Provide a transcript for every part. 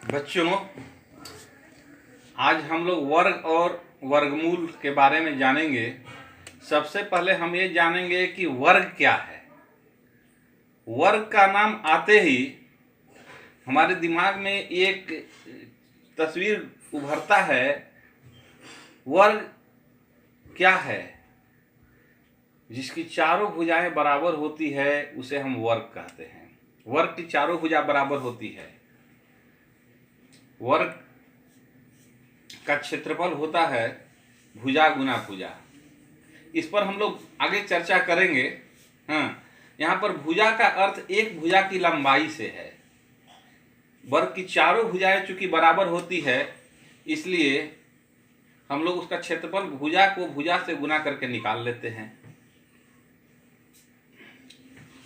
बच्चों, आज हम लोग वर्ग और वर्गमूल के बारे में जानेंगे। सबसे पहले हम ये जानेंगे कि वर्ग क्या है। वर्ग का नाम आते ही हमारे दिमाग में एक तस्वीर उभरता है। वर्ग क्या है? जिसकी चारों भुजाएं बराबर होती है उसे हम वर्ग कहते हैं। वर्ग की चारों भुजा बराबर होती है। वर्ग का क्षेत्रफल होता है भुजा गुना भुजा। इस पर हम लोग आगे चर्चा करेंगे। हाँ, यहाँ पर भुजा का अर्थ एक भुजा की लंबाई से है। वर्ग की चारों भुजाएं चूंकि बराबर होती है, इसलिए हम लोग उसका क्षेत्रफल भुजा को भुजा से गुना करके निकाल लेते हैं।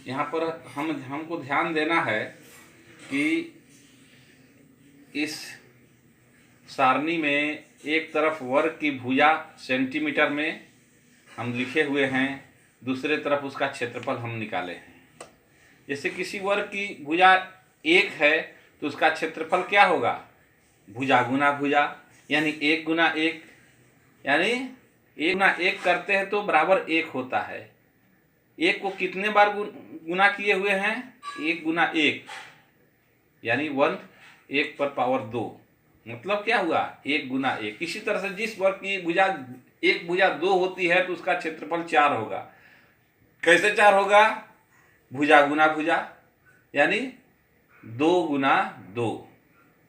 यहाँ पर हमको ध्यान देना है कि इस सारणी में एक तरफ वर्ग की भुजा सेंटीमीटर में हम लिखे हुए हैं, दूसरे तरफ उसका क्षेत्रफल हम निकाले हैं। जैसे किसी वर्ग की भुजा 1 है तो उसका क्षेत्रफल क्या होगा? भुजा गुना भुजा, यानी 1 गुना 1, यानी 1 गुना 1 करते हैं तो बराबर 1 होता है। 1 को कितने बार गुना किए हुए हैं? 1 गुना 1 यानी 1 पर पावर 2, मतलब क्या हुआ? 1 गुना 1। इसी तरह से जिस वर्ग की भुजा 1 भुजा 2 होती है तो उसका क्षेत्रफल 4 होगा। कैसे 4 होगा? भुजा गुना भुजा, यानी 2 गुना 2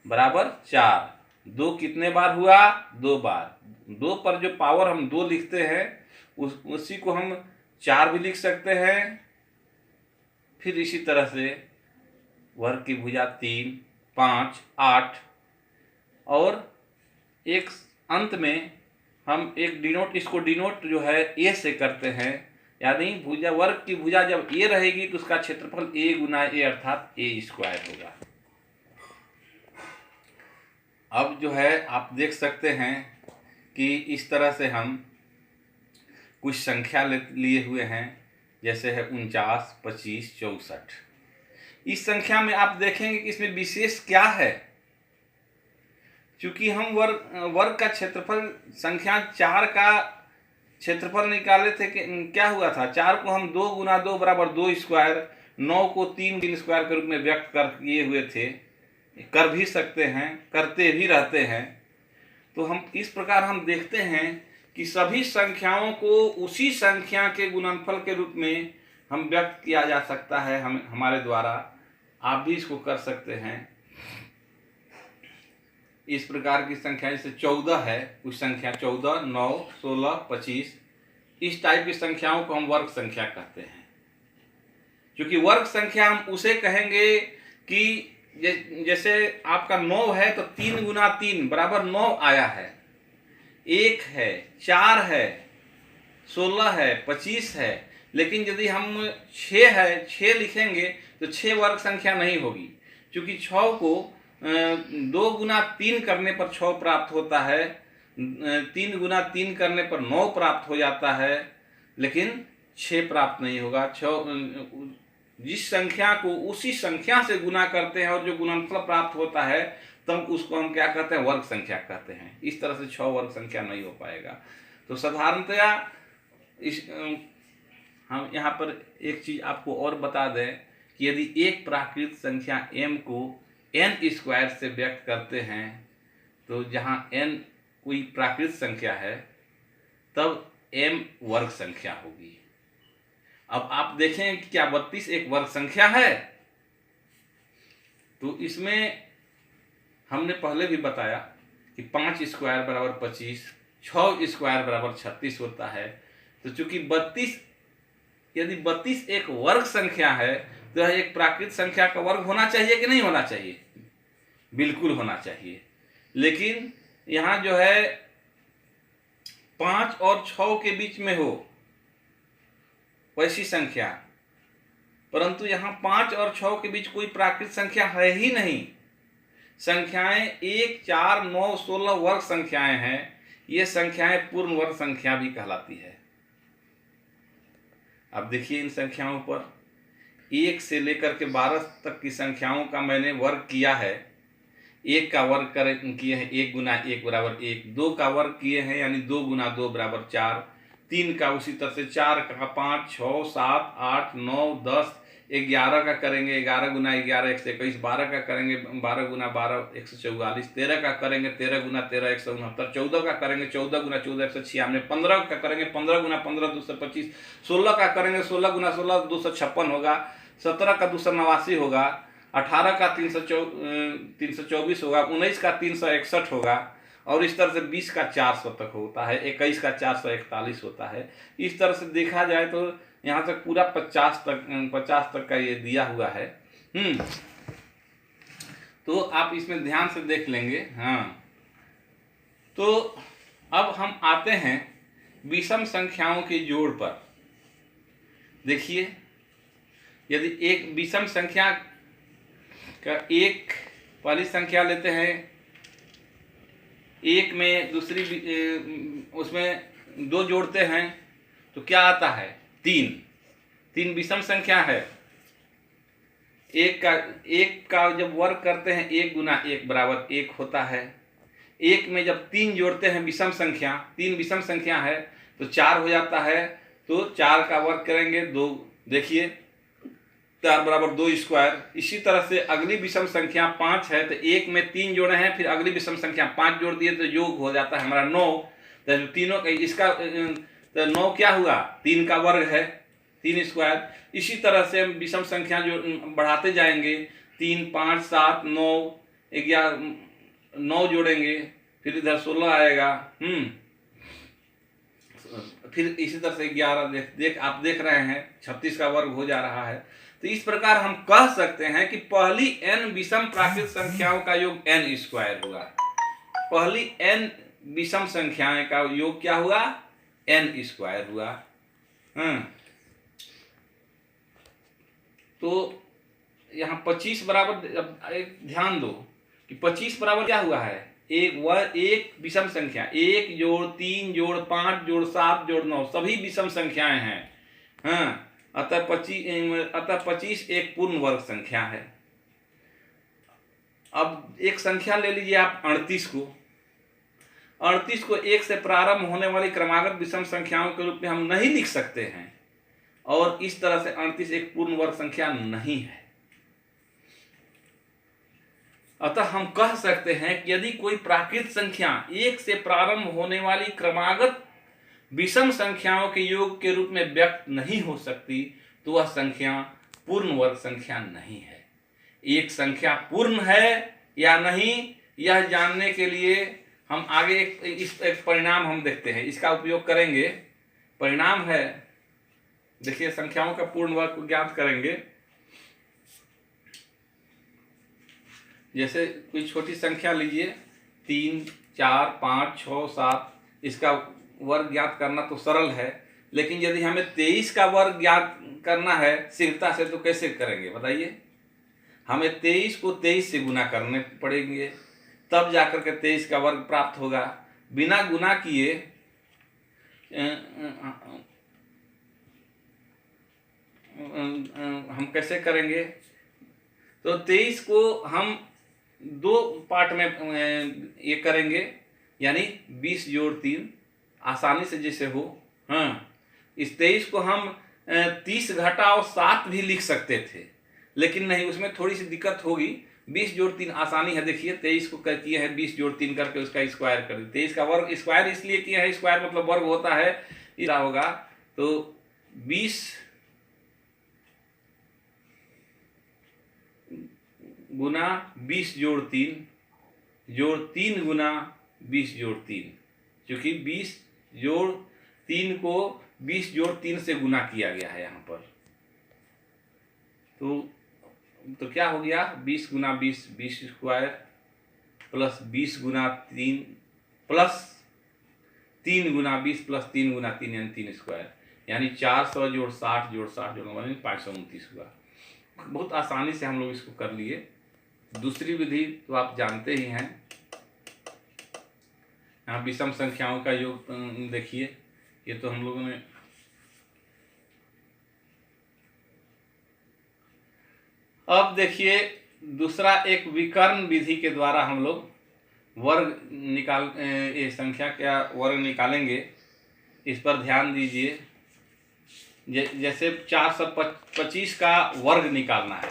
बराबर 4। 2 कितने बार हुआ? 2 बार। 2 पर जो पावर हम 2 लिखते हैं उसी को हम 4 भी लिख सकते हैं। फिर इसी तरह से वर्ग की भुजा 3, 5, 8 और एक अंत में हम एक इसको डिनोट जो है ए से करते हैं, यानी भुजा वर्ग की भुजा जब ए रहेगी तो उसका क्षेत्रफल ए गुना ए अर्थात ए स्क्वायर होगा। अब जो है आप देख सकते हैं कि इस तरह से हम कुछ संख्या लिए हुए हैं, जैसे है 49, 25, 64। इस संख्या में आप देखेंगे कि इसमें विशेष क्या है। चूंकि हम वर्ग का क्षेत्रफल संख्या 4 का क्षेत्रफल निकाले थे कि क्या हुआ था? 4 को हम 2 गुना 2 बराबर 2 स्क्वायर, 9 को 3 स्क्वायर के रूप में व्यक्त कर किए हुए थे। कर भी सकते हैं, करते भी रहते हैं। तो हम इस प्रकार हम देखते हैं कि सभी संख्याओं को उसी संख्या के गुणनफल के रूप में हम व्यक्त किया जा सकता है हमारे द्वारा। आप भी इसको कर सकते हैं। इस प्रकार की संख्या जैसे 14 है, कुछ संख्या 14, 9, 16, 25, इस टाइप की संख्याओं को हम वर्ग संख्या कहते हैं। क्योंकि वर्ग संख्या हम उसे कहेंगे कि जैसे आपका 9 है तो 3 गुना 3 बराबर 9 आया है। 1 है, 4 है, 16 है, 25 है। लेकिन यदि हम 6 है, 6 लिखेंगे तो 6 वर्ग संख्या नहीं होगी। क्योंकि 6 को 2 गुना 3 करने पर 6 प्राप्त होता है, 3 गुना 3 करने पर 9 प्राप्त हो जाता है, लेकिन 6 प्राप्त नहीं होगा। 6 जिस संख्या को उसी संख्या से गुना करते हैं और जो गुणनफल प्राप्त होता है तब उसको हम क्या कहते हैं? वर्ग संख्या कहते हैं। इस तरह से 6 वर्ग संख्या नहीं हो पाएगा। तो साधारणतया हम यहाँ पर एक चीज आपको और बता दें कि यदि एक प्राकृत संख्या m को n स्क्वायर से व्यक्त करते हैं तो जहाँ n कोई प्राकृत संख्या है तब m वर्ग संख्या होगी। अब आप देखें कि क्या 32 एक वर्ग संख्या है? तो इसमें हमने पहले भी बताया कि 5 स्क्वायर बराबर 25, 6 स्क्वायर बराबर 36 होता है। तो चूंकि 32 यदि 32 एक वर्ग संख्या है तो यह एक प्राकृत संख्या का वर्ग होना चाहिए कि नहीं होना चाहिए? बिल्कुल होना चाहिए। लेकिन यहाँ जो है 5 और 6 के बीच में हो वैसी संख्या, परंतु यहाँ 5 और 6 के बीच कोई प्राकृत संख्या है ही नहीं। संख्याएं 1, 4, 9, 16 वर्ग संख्याएं हैं। ये संख्याएं पूर्ण वर्ग संख्या भी कहलाती है। अब देखिए इन संख्याओं पर 1 से लेकर के 12 तक की संख्याओं का मैंने वर्ग किया है। एक का वर्ग किए हैं, 1 गुना 1 बराबर 1, 2 का वर्ग किए हैं यानी 2 गुना 2 बराबर 4, 3 का उसी तरह से, 4 का 5, 6, 7, 8, 9, 10, 11 का करेंगे 11 गुना 11 121, 12 का करेंगे 12 गुना 12 144, 13 का करेंगे 13 गुना 13 169, 14 का करेंगे 14 गुना 14 196, 15 का करेंगे 15 गुना 15 225, 16 का करेंगे 16 गुना 16 256 होगा, 17 का 289 होगा, 18 का 324 होगा, 19 का 361 होगा, और इस तरह से 20 का 400 तक होता है, 21 का 441 होता है। इस तरह से देखा जाए तो यहाँ तक पूरा 50 तक का ये दिया हुआ है। तो आप इसमें ध्यान से देख लेंगे। हाँ, तो अब हम आते हैं विषम संख्याओं के जोड़ पर। देखिए, यदि एक विषम संख्या का एक पहली संख्या लेते हैं, एक में दूसरी उसमें 2 जोड़ते हैं तो क्या आता है? 3 विषम संख्या है। एक का जब वर्ग करते हैं 1 गुना 1 बराबर 1 होता है। एक में जब 3 जोड़ते हैं विषम संख्या, 3 विषम संख्या है तो 4 हो जाता है। तो 4 का वर्ग करेंगे 2, देखिए 4 बराबर 2 स्क्वायर। इसी तरह से अगली विषम संख्या 5 है तो एक में 3 जोड़े हैं, फिर अगली विषम संख्या 5 जोड़ दिए तो योग हो जाता है हमारा 9। तो तीनों इसका तो 9 क्या हुआ? 3 का वर्ग है, 3 स्क्वायर। इसी तरह से हम विषम संख्या जो बढ़ाते जाएंगे, 3, 5, 7, 9, 11, 9 जोड़ेंगे, फिर इधर 16 आएगा। फिर इसी तरह से 11 आप देख रहे हैं 36 का वर्ग हो जा रहा है। तो इस प्रकार हम कह सकते हैं कि पहली n विषम प्राकृत संख्याओं का योग n स्क्वायर हुआ। पहली n विषम संख्याएं का योग क्या हुआ? n स्क्वायर हुआ। तो यहाँ 25 बराबर, एक ध्यान दो कि 25 बराबर क्या हुआ है? एक विषम संख्या, 1 जोड़ 3 जोड़ 5 जोड़ 7 जोड़ 9 सभी विषम संख्याएं हैं। अतः 25 एक पूर्ण वर्ग संख्या है। अब एक संख्या ले लीजिए आप 38 को। 38 को 1 से प्रारंभ होने वाली क्रमागत विषम संख्याओं के रूप में हम नहीं लिख सकते हैं, और इस तरह से 38 एक पूर्ण वर्ग संख्या नहीं है। अतः हम कह सकते हैं कि यदि कोई प्राकृत संख्या 1 से प्रारंभ होने वाली क्रमागत विषम संख्याओं के योग के रूप में व्यक्त नहीं हो सकती तो वह संख्या पूर्ण वर्ग संख्या नहीं है। एक संख्या पूर्ण है या नहीं, यह जानने के लिए हम आगे एक परिणाम हम देखते हैं, इसका उपयोग करेंगे। परिणाम है, देखिए संख्याओं का पूर्ण वर्ग को ज्ञात करेंगे। जैसे कोई छोटी संख्या लीजिए 3, 4, 5, 6, 7, इसका वर्ग ज्ञात करना तो सरल है, लेकिन यदि हमें 23 का वर्ग ज्ञात करना है शीघ्रता से तो कैसे करेंगे बताइए? हमें 23 को 23 से गुना करने पड़ेंगे, तब जाकर के 23 का वर्ग प्राप्त होगा। बिना गुना किए हम कैसे करेंगे? तो 23 को हम 2 पार्ट में ये करेंगे, यानी 20 जोड़ 3 आसानी से जैसे हो। इस 23 को हम 30 घटाओ 7 भी लिख सकते थे, लेकिन नहीं, उसमें थोड़ी सी दिक्कत होगी। 20 जोड़ 3 आसानी है। देखिए 23 को किए हैं 20 जोड़ 3 करके उसका स्क्वायर कर दिया। 23 का वर्ग स्क्वायर इसलिए किया है, स्क्वायर मतलब वर्ग होता है, इतना होगा। तो 20 गुना 20 जोड़ 3 गुना 20 जोड़ 3, क्योंकि 20 जोड़ 3 को 20 जोड़ 3 से गुना किया गया है यहाँ पर। तो क्या हो गया? 20 गुना 20 20 स्क्वायर प्लस 20 गुना 3 प्लस 3 गुना 20 प्लस 3 गुना 3 यानी 3 स्क्वायर, यानी 400 जोड़ 60 जोड़ 60 जोड़ 529 हुआ। बहुत आसानी से हम लोग इसको कर लिए। दूसरी विधि तो आप जानते ही हैं। यहाँ विषम संख्याओं का योग देखिए, ये तो हम लोगों ने अब देखिए दूसरा एक विकर्ण विधि के द्वारा हम लोग वर्ग ये संख्या का वर्ग निकालेंगे। इस पर ध्यान दीजिए। जैसे 425 का वर्ग निकालना है,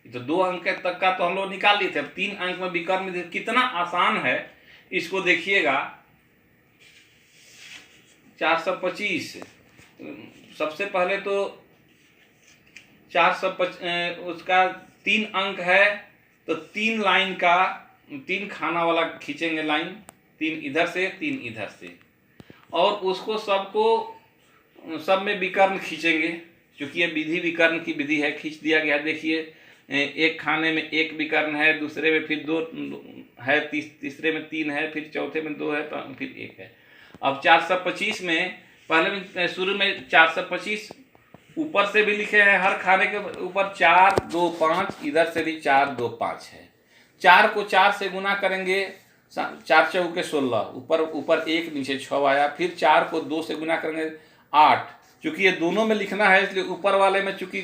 तो 2 अंक तक का तो हम लोग निकाल लिए थे। अब 3 अंक में विकर्ण विधि कितना आसान है इसको देखिएगा। 425 सबसे पहले तो 425 उसका 3 अंक है, तो 3 लाइन का 3 खाना वाला खींचेंगे लाइन, 3 इधर से 3 इधर से, और उसको सब में विकर्ण खींचेंगे। क्योंकि ये विधि विकर्ण की विधि है, खींच दिया गया। देखिए एक खाने में 1 विकर्ण है, दूसरे में फिर 2 है, तीसरे में 3 है, फिर चौथे में 2 है, फिर 1 है। अब 425 में पहले में शुरू में 425 ऊपर से भी लिखे हैं, हर खाने के ऊपर 4 2 5, इधर से भी 4 2 5 है। 4 को 4 से गुना करेंगे, 4 चौके 16, ऊपर 1 नीचे 6 आया। फिर 4 को 2 से गुना करेंगे 8। चूंकि ये दोनों में लिखना है इसलिए ऊपर वाले में चूंकि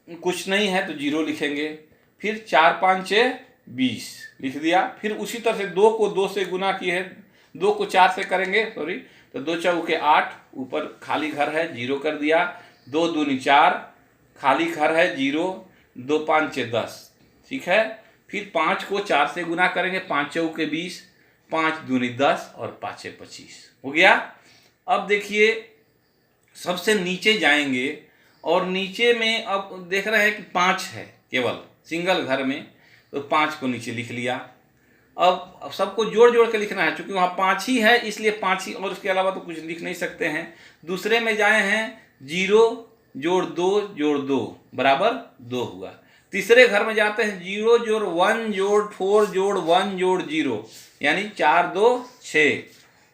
कुछ नहीं है तो 0 लिखेंगे। फिर 4 5 6 20 लिख दिया। फिर उसी तरह से 2 को 2 से गुना किए हैं, 2 को 4 से करेंगे, तो 2 चौके 8, ऊपर खाली घर है 0 कर दिया। 2 दूनी 4, खाली घर है 0, 2 5 6 10, ठीक है। फिर 5 को 4 से गुना करेंगे, 5 चौके 20, 5 दूनी 10 और 5 6 25 हो गया। अब देखिए सबसे नीचे जाएंगे और नीचे में अब देख रहे हैं कि 5 है केवल सिंगल घर में, तो 5 को नीचे लिख लिया। अब सबको जोड़ जोड़ के लिखना है, क्योंकि वहाँ 5 ही है इसलिए 5 ही, और उसके अलावा तो कुछ लिख नहीं सकते हैं। दूसरे में जाए हैं 0 जोड़ 2 जोड़ 2 बराबर 2 हुआ। तीसरे घर में जाते हैं 0 जोड़ 1 जोड़ 4 जोड़ 1 जोड़ 0, यानी 4 2 6।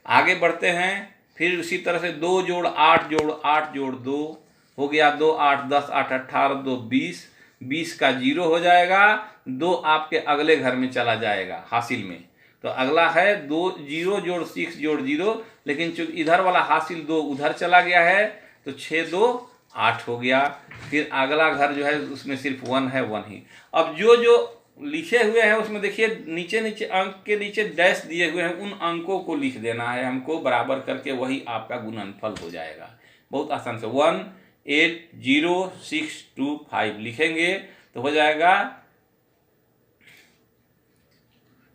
आगे बढ़ते हैं, फिर उसी तरह से 2 जोड़ 8 जोड़ 8 जोड़ 2 हो गया। 2 8 10 8 18 2 20, 20 का 0 हो जाएगा। 2 आपके अगले घर में चला जाएगा हासिल में, तो अगला है 2 0 जोड़ 6 जोड़ 0, लेकिन चूंकि इधर वाला हासिल 2 उधर चला गया है तो 6 2 8 हो गया। फिर अगला घर जो है उसमें सिर्फ 1 है, 1 ही। अब जो लिखे हुए हैं उसमें देखिए नीचे नीचे अंक के नीचे डैश दिए हुए हैं, उन अंकों को लिख देना है हमको बराबर करके, वही आपका गुणनफल हो जाएगा। बहुत आसान से 1 8 0 6 2 5 लिखेंगे तो हो जाएगा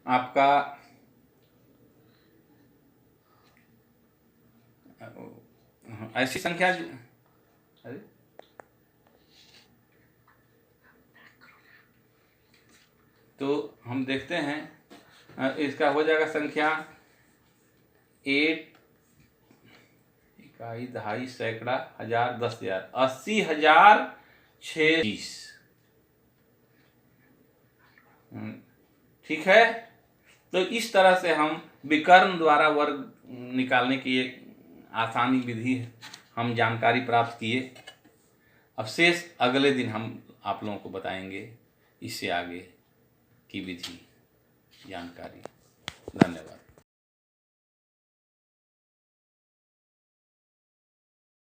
आपका ऐसी संख्या। अरे तो हम देखते हैं इसका हो जाएगा संख्या 8 इकाई दहाई सैकड़ा हजार 10,000 80,620, ठीक है। तो इस तरह से हम विकर्ण द्वारा वर्ग निकालने की एक आसानी विधि हम जानकारी प्राप्त किए। अब शेष अगले दिन हम आप लोगों को बताएंगे इससे आगे की विधि जानकारी। धन्यवाद।